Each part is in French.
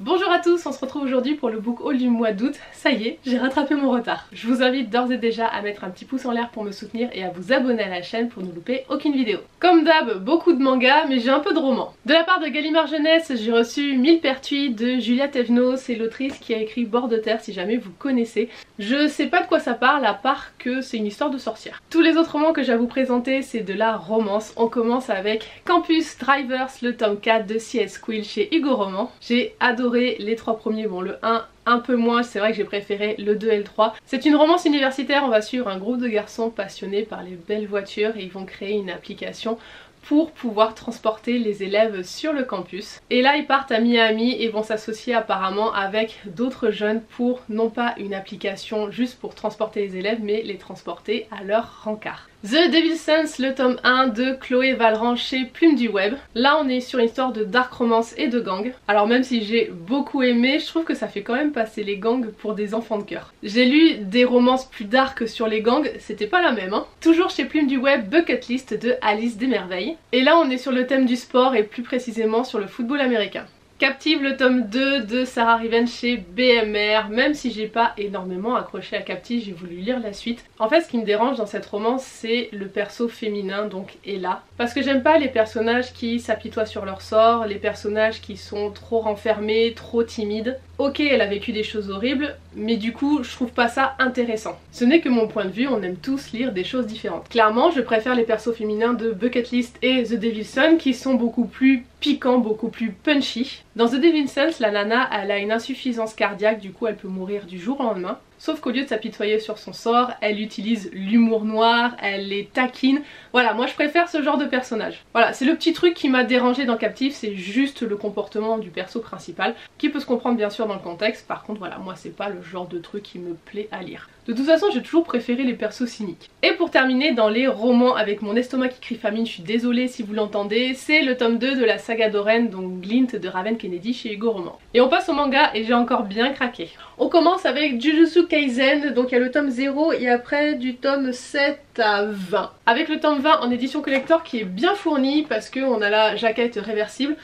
Bonjour à tous, on se retrouve aujourd'hui pour le book haul du mois d'août. Ça y est, j'ai rattrapé mon retard. Je vous invite d'ores et déjà à mettre un petit pouce en l'air pour me soutenir et à vous abonner à la chaîne pour ne louper aucune vidéo. Comme d'hab, beaucoup de mangas, mais j'ai un peu de romans. De la part de Gallimard Jeunesse, j'ai reçu 1000 pertuis de Julia Thévenot, c'est l'autrice qui a écrit Bord de terre si jamais vous connaissez. Je sais pas de quoi ça parle à part que c'est une histoire de sorcière. Tous les autres romans que j'ai à vous présenter, c'est de la romance. On commence avec Campus Drivers, le tome 4 de C.S. Quill chez Hugo Roman. J'ai adoré les trois premiers, bon le 1 un peu moins, c'est vrai que j'ai préféré le 2 et le 3. C'est une romance universitaire, on va suivre un groupe de garçons passionnés par les belles voitures et ils vont créer une application pour pouvoir transporter les élèves sur le campus. Et là ils partent à Miami et vont s'associer apparemment avec d'autres jeunes pour non pas une application juste pour transporter les élèves mais les transporter à leur rencard. The Devil's Sons, le tome 1 de Chloé Valran chez Plume du Web. Là on est sur une histoire de dark romance et de gang. Alors même si j'ai beaucoup aimé, je trouve que ça fait quand même passer les gangs pour des enfants de cœur. J'ai lu des romances plus dark sur les gangs, c'était pas la même hein. Toujours chez Plume du Web, Bucket List de Alice Desmerveilles. Et là on est sur le thème du sport et plus précisément sur le football américain. Captive, le tome 2 de Sarah Riven chez BMR. Même si j'ai pas énormément accroché à Captive, j'ai voulu lire la suite. En fait ce qui me dérange dans cette romance c'est le perso féminin, donc Ella. Parce que j'aime pas les personnages qui s'apitoient sur leur sort, les personnages qui sont trop renfermés, trop timides. Ok, elle a vécu des choses horribles, mais du coup je trouve pas ça intéressant. Ce n'est que mon point de vue, on aime tous lire des choses différentes. Clairement je préfère les persos féminins de Bucket List et The Devil's Son qui sont beaucoup plus piquants, beaucoup plus punchy. Dans The Devil's Sons, la nana elle a une insuffisance cardiaque, du coup elle peut mourir du jour au lendemain. Sauf qu'au lieu de s'apitoyer sur son sort, elle utilise l'humour noir, elle les taquine. Voilà, moi je préfère ce genre de personnage. Voilà, c'est le petit truc qui m'a dérangé dans Captive, c'est juste le comportement du perso principal, qui peut se comprendre bien sûr dans le contexte. Par contre voilà, moi c'est pas le genre de truc qui me plaît à lire. De toute façon j'ai toujours préféré les persos cyniques. Et pour terminer, dans les romans avec mon estomac qui crie famine, je suis désolée si vous l'entendez, c'est le tome 2 de la saga d'Oren, donc Glint de Raven Kennedy chez Hugo Roman. Et on passe au manga et j'ai encore bien craqué. On commence avec Jujutsu Kaisen, donc il y a le tome 0 et après du tome 7 à 20. Avec le tome 20 en édition collector qui est bien fourni parce qu'on a la jaquette réversible,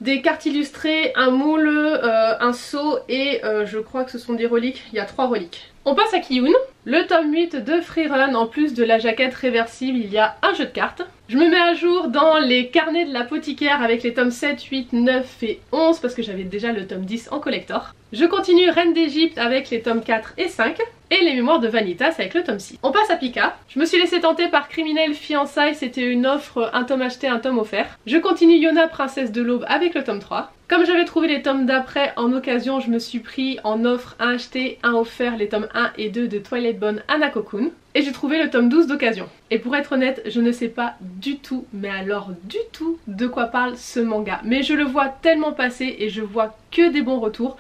des cartes illustrées, un moule, un seau et je crois que ce sont des reliques, il y a 3 reliques. On passe à Kiyun, le tome 8 de Freerun, en plus de la jaquette réversible il y a un jeu de cartes. Je me mets à jour dans les carnets de l'apothicaire avec les tomes 7, 8, 9 et 11 parce que j'avais déjà le tome 10 en collector. Je continue Reine d'Égypte avec les tomes 4 et 5 et les mémoires de Vanitas avec le tome 6. On passe à Pika. Je me suis laissée tenter par Criminel Fiançailles, c'était une offre un tome acheté, un tome offert. Je continue Yona Princesse de l'Aube avec le tome 3. Comme j'avais trouvé les tomes d'après en occasion, je me suis pris en offre un acheté, un offert les tomes 1 et 2 de Twilight Bone Hanako-kun. Et j'ai trouvé le tome 12 d'occasion. Et pour être honnête, je ne sais pas du tout, mais alors du tout, de quoi parle ce manga. Mais je le vois tellement passer et je vois que des bons retours,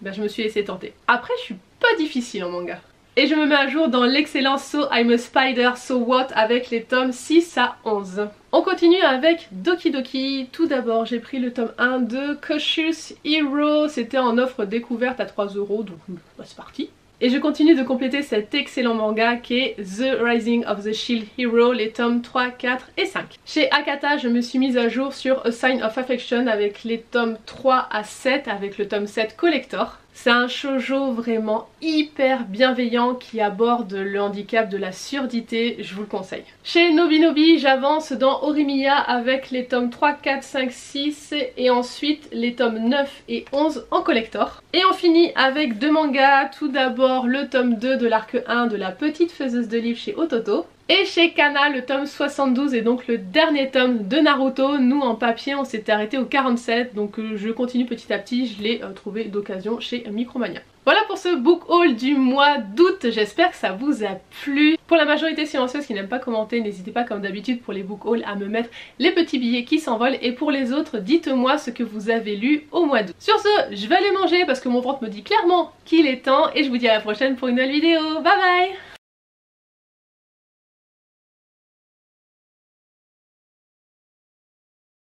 ben je me suis laissée tenter. Après, je suis pas difficile en manga. Et je me mets à jour dans l'excellent So I'm a Spider, So What avec les tomes 6 à 11. On continue avec Doki Doki. Tout d'abord j'ai pris le tome 1 de Cautious Hero, c'était en offre découverte à 3 €, donc bah, c'est parti. Et je continue de compléter cet excellent manga qui est The Rising of the Shield Hero, les tomes 3, 4 et 5. Chez Akata, je me suis mise à jour sur A Sign of Affection avec les tomes 3 à 7 avec le tome 7 collector. C'est un shoujo vraiment hyper bienveillant qui aborde le handicap de la surdité, je vous le conseille. Chez Nobinobi, j'avance dans Horimiya avec les tomes 3, 4, 5, 6 et ensuite les tomes 9 et 11 en collector. Et on finit avec 2 mangas, tout d'abord le tome 2 de l'arc 1 de La Petite Faiseuse de Livres chez Ototo. Et chez Kana, le tome 72 est donc le dernier tome de Naruto. Nous en papier on s'était arrêté au 47, donc je continue petit à petit, je l'ai trouvé d'occasion chez Micromania. Voilà pour ce book haul du mois d'août, j'espère que ça vous a plu. Pour la majorité silencieuse qui n'aime pas commenter, n'hésitez pas comme d'habitude pour les book hauls à me mettre les petits billets qui s'envolent. Et pour les autres, dites-moi ce que vous avez lu au mois d'août. Sur ce, je vais aller manger parce que mon ventre me dit clairement qu'il est temps. Et je vous dis à la prochaine pour une nouvelle vidéo. Bye bye!